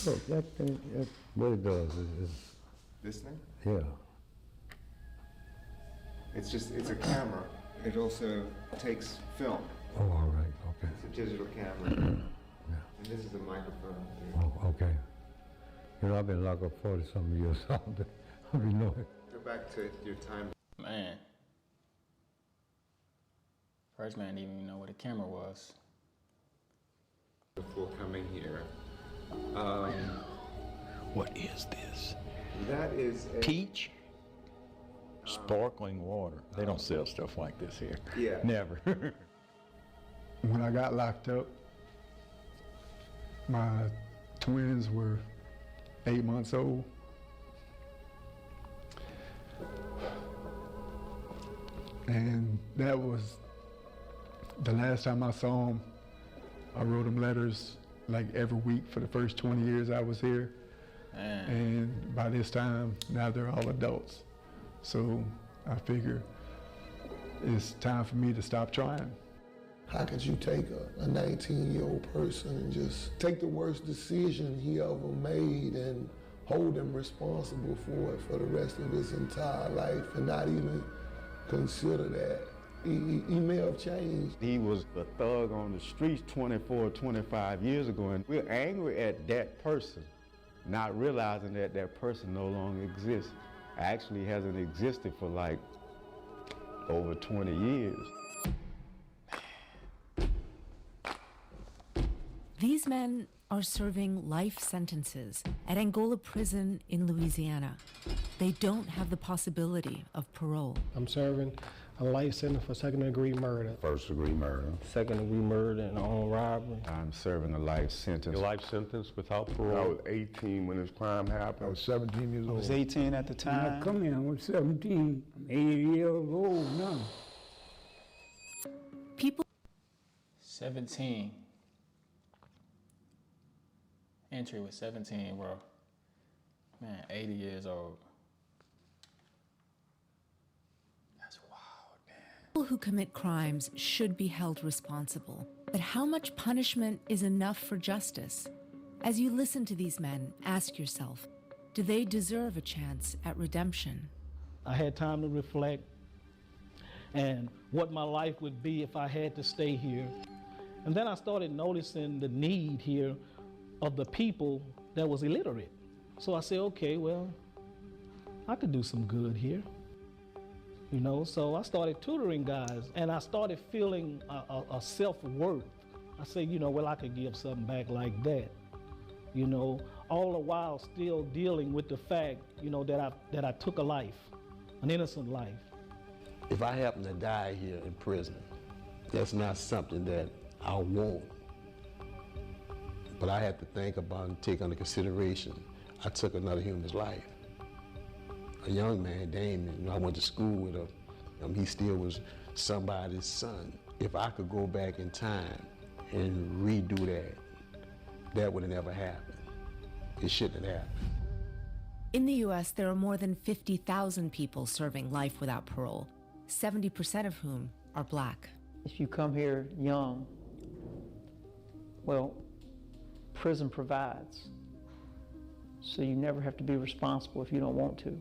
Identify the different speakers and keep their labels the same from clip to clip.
Speaker 1: Look, that thing, what it does is
Speaker 2: This thing?
Speaker 1: yeah.
Speaker 2: It's a camera. It also takes film.
Speaker 1: Oh, all right, okay.
Speaker 2: It's a digital camera.
Speaker 1: Yeah.
Speaker 2: And this is a microphone.
Speaker 1: Oh, okay. You know, I've been locked up 40-something years, so I'll be knowing.
Speaker 2: Go back to your time.
Speaker 3: Man. First man didn't even know what a camera was.
Speaker 2: Before coming here.
Speaker 4: What is this?
Speaker 2: That is a...
Speaker 4: Peach? Sparkling water. They don't sell stuff like this here.
Speaker 2: Yeah.
Speaker 4: Never.
Speaker 5: When I got locked up, my twins were 8 months old. And that was the last time I saw them. I wrote them letters like every week for the first 20 years I was here.
Speaker 3: Man.
Speaker 5: And by this time, now they're all adults. So I figure it's time for me to stop trying.
Speaker 6: How could you take a 19-year-old person and just take the worst decision he ever made and hold him responsible for it for the rest of his entire life and not even consider that? He may have changed.
Speaker 7: He was a thug on the streets 24, 25 years ago, and we're angry at that person, not realizing that that person no longer exists. Actually hasn't existed for like over 20 years.
Speaker 8: These men are serving life sentences at Angola Prison in Louisiana. They don't have the possibility of parole.
Speaker 9: I'm serving a life sentence for second-degree murder.
Speaker 7: First-degree murder.
Speaker 9: Second-degree murder and armed robbery.
Speaker 7: I'm serving a life sentence.
Speaker 10: A life sentence without parole.
Speaker 11: I was 18 when this crime happened.
Speaker 1: I was 17 years old.
Speaker 12: I was 18 at the time.
Speaker 13: I come here, I was 17. I'm 80 years old now.
Speaker 8: People
Speaker 3: 17. Entry was 17, bro. Man, 80 years old. That's wild, man.
Speaker 8: People who commit crimes should be held responsible. But how much punishment is enough for justice? As you listen to these men, ask yourself, do they deserve a chance at redemption?
Speaker 9: I had time to reflect and what my life would be if I had to stay here. And then I started noticing the need here of the people that was illiterate. So I said, okay, well, I could do some good here. You know, so I started tutoring guys and I started feeling a self-worth. I said, you know, well, I could give something back like that. You know, all the while still dealing with the fact, you know, that I took a life, an innocent life.
Speaker 6: If I happen to die here in prison, that's not something that I want. But I have to think about and take under consideration, I took another human's life. A young man, Damien, you know, I went to school with him. He still was somebody's son. If I could go back in time and redo that would have never happened. It shouldn't have happened.
Speaker 8: In the US, there are more than 50,000 people serving life without parole, 70% of whom are Black.
Speaker 12: If you come here young, well, prison provides. So you never have to be responsible if you don't want to.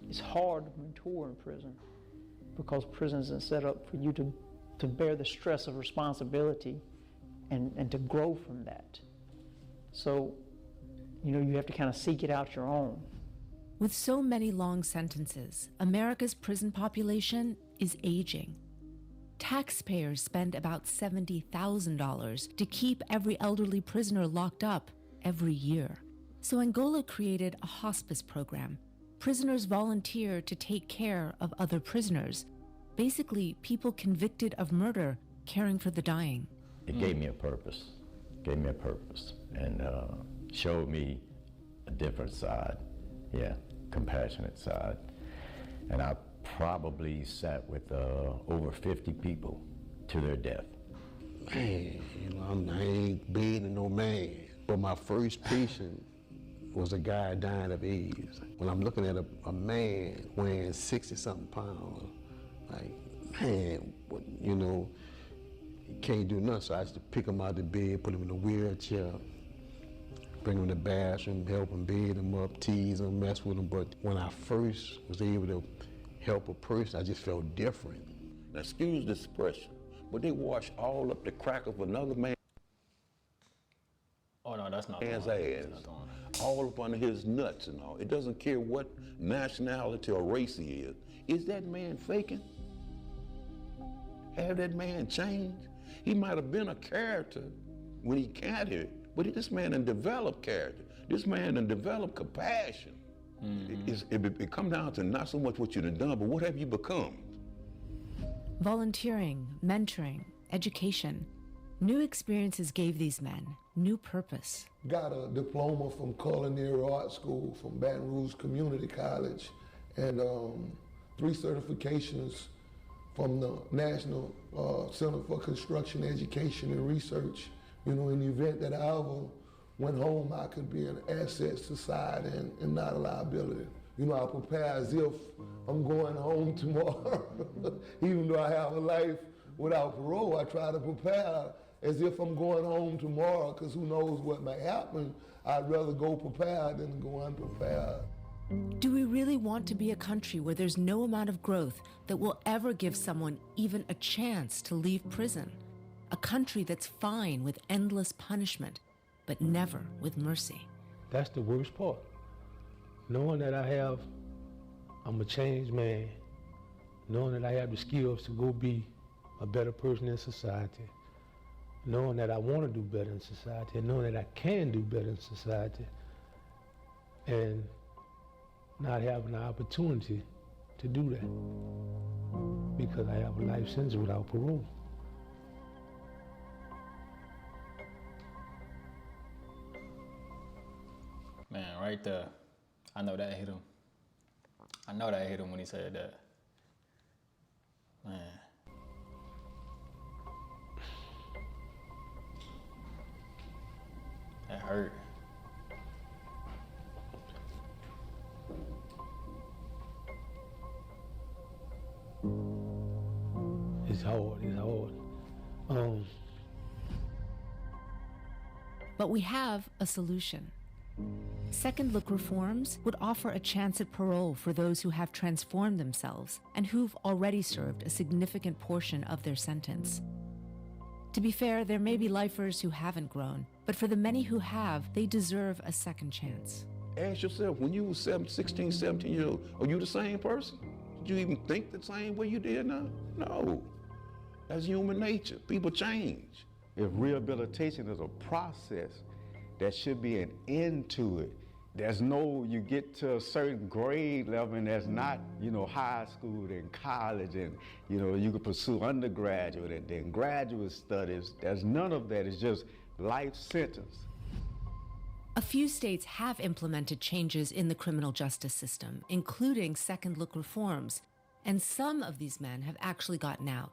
Speaker 12: It's hard to mature in prison because prison isn't set up for you to bear the stress of responsibility and to grow from that. So, you know, you have to kind of seek it out your own.
Speaker 8: With so many long sentences, America's prison population is aging. Taxpayers spend about $70,000 to keep every elderly prisoner locked up every year. So Angola created a hospice program. Prisoners volunteer to take care of other prisoners, basically people convicted of murder caring for the dying.
Speaker 4: It gave me a purpose, and showed me a different side, compassionate side. And I probably sat with over 50 people to their death.
Speaker 6: Man, you know, I ain't begging no man, but my first patient was a guy dying of AIDS. When I'm looking at a man weighing 60-something pounds, like, man, you know, he can't do nothing. So I used to pick him out of the bed, put him in a wheelchair, bring them to the bathroom, help them, bathe them up, tease them, mess with them. But when I first was able to help a person, I just felt different.
Speaker 14: Now, excuse the expression, but they wash all up the crack of another man's
Speaker 3: Oh no, that's not
Speaker 14: ass,
Speaker 3: the one. That's not the one.
Speaker 14: all up under his nuts and all. It doesn't care what nationality or race he is. Is that man faking? Have that man changed? He might have been a character when he carried it, but this man done developed character. This man done developed compassion. It comes down to not so much what you done done, but what have you become?
Speaker 8: Volunteering, mentoring, education. New experiences gave these men new purpose.
Speaker 15: Got a diploma from Culinary Art School from Baton Rouge Community College and 3 certifications from the National Center for Construction Education and Research. You know, in the event that I ever went home, I could be an asset to society and not a liability. You know, I prepare as if I'm going home tomorrow. Even though I have a life without parole, I try to prepare as if I'm going home tomorrow, because who knows what may happen. I'd rather go prepared than go unprepared.
Speaker 8: Do we really want to be a country where there's no amount of growth that will ever give someone even a chance to leave prison? A country that's fine with endless punishment, but never with mercy.
Speaker 10: That's the worst part. Knowing that I'm a changed man, knowing that I have the skills to go be a better person in society, knowing that I want to do better in society, and knowing that I can do better in society, and not having the opportunity to do that because I have a life sentence without parole.
Speaker 3: Man, right there. I know that hit him. I know that hit him when he said that. Man. That hurt.
Speaker 10: It's hard.
Speaker 8: But we have a solution. Second Look reforms would offer a chance at parole for those who have transformed themselves and who've already served a significant portion of their sentence. To be fair, there may be lifers who haven't grown, but for the many who have, they deserve a second chance.
Speaker 14: Ask yourself, when you were 16, 17 years old, are you the same person? Did you even think the same way you did now? No. That's human nature. People change.
Speaker 7: If rehabilitation is a process, there should be an end to it. There's no, you get to a certain grade level and there's not, high school and college and, you can pursue undergraduate and then graduate studies. There's none of that. It's just life sentence.
Speaker 8: A few states have implemented changes in the criminal justice system, including Second Look reforms, and some of these men have actually gotten out.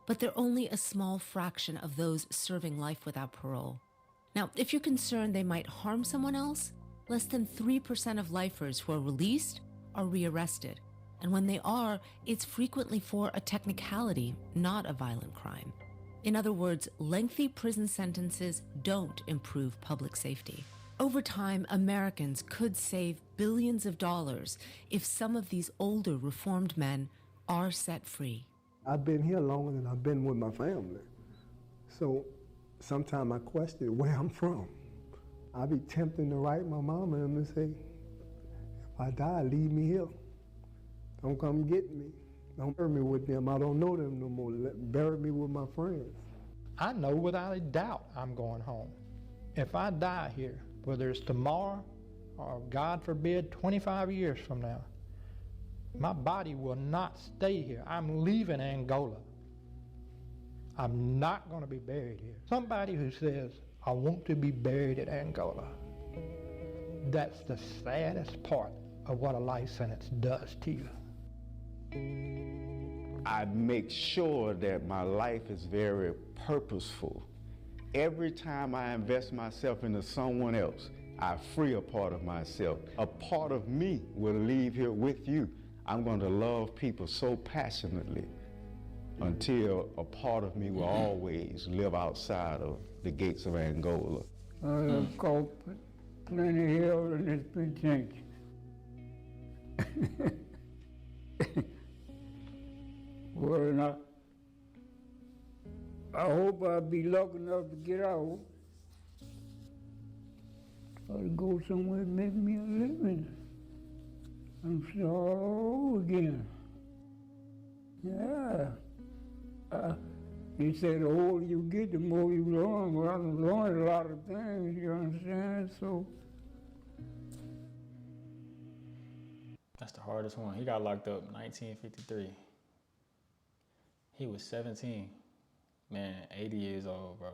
Speaker 8: But they're only a small fraction of those serving life without parole. Now, if you're concerned they might harm someone else, less than 3% of lifers who are released are rearrested. And when they are, it's frequently for a technicality, not a violent crime. In other words, lengthy prison sentences don't improve public safety. Over time, Americans could save billions of dollars if some of these older reformed men are set free.
Speaker 16: I've been here longer than I've been with my family. So sometimes I question where I'm from. I be tempted to write my mama and say, if I die, leave me here. Don't come get me. Don't bury me with them. I don't know them no more. Bury me with my friends.
Speaker 17: I know without a doubt I'm going home. If I die here, whether it's tomorrow or God forbid 25 years from now, my body will not stay here. I'm leaving Angola. I'm not going to be buried here. Somebody who says, I want to be buried in Angola, that's the saddest part of what a life sentence does to you.
Speaker 7: I make sure that my life is very purposeful. Every time I invest myself into someone else, I free a part of myself. A part of me will leave here with you. I'm going to love people so passionately until a part of me will always live outside of the gates of Angola.
Speaker 13: I have coped plenty hell in this penitentiary. Well, and I hope I'll be lucky enough to get out. I'll go somewhere and make me a living. I'm start all over again. Yeah. They say the older you get, the more you learn. Well, I've learned a lot of things, you understand? So.
Speaker 3: That's the hardest one. He got locked up in 1953. He was 17. Man, 80 years old, bro.